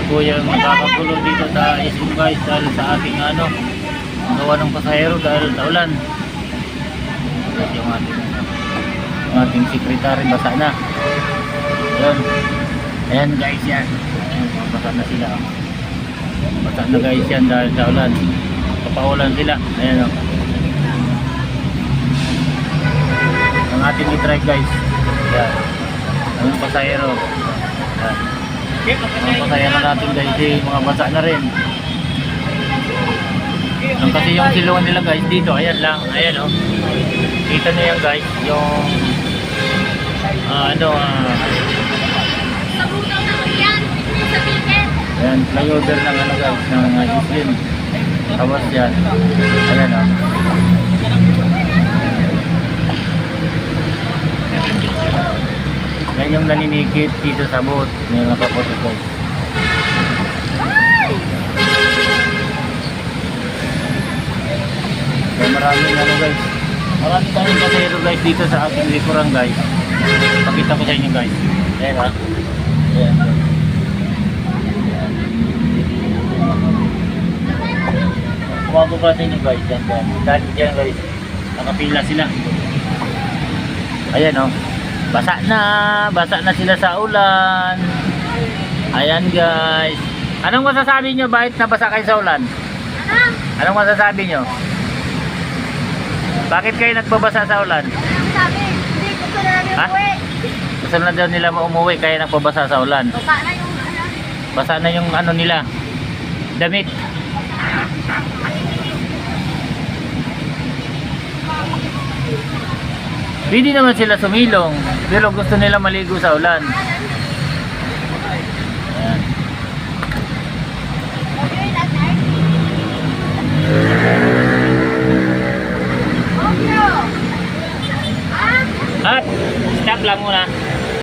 tuluyang nakakagulo dito sa SM guys dahil sa ating gawa ng pasahero dahil sa ulan. At yung ating sekretary basa na. Yun. Ayan guys yan. Ayan, basa na sila. Basa na guys yan dahil sa ulan. Papaulan sila. Ayan o. Ang ating i-drive guys. Ayan. Ang pasahero. Ayan. Ang pasahero natin guys mga basa na rin. Ang kasi yung silungan nila guys dito. Ayan lang. Ayan o. Kita nyo yan guys. Yung ayan, flyover ng guys ng Islim. Tapos yan. Ayan o. Yan yung naninikit dito sa boat. May nakapoto guys. Kaya maraming guys. Maraming tayong pasahero guys dito sa aking likuran guys. Pakita ko sa inyo guys. Ayan ha. Ayan. Kumago pa sa inyo guys. Yan dyan. Dahil dyan guys. Nakapila sila. Ayan o. Basa na sila sa ulan. Ayan guys. Anong masasabi nyo bakit nabasa kayo sa ulan? Anong masasabi nyo? Bakit kayo nagbabasa sa ulan? Sabi, hindi gusto na namin umuwi. Gusto na daw nila umuwi kaya nagbabasa sa ulan. Basa na yung Basa na yung nila. Damit. Hindi naman sila sumilong, pero gusto nila maligo sa ulan. Ayan. At stop lang muna.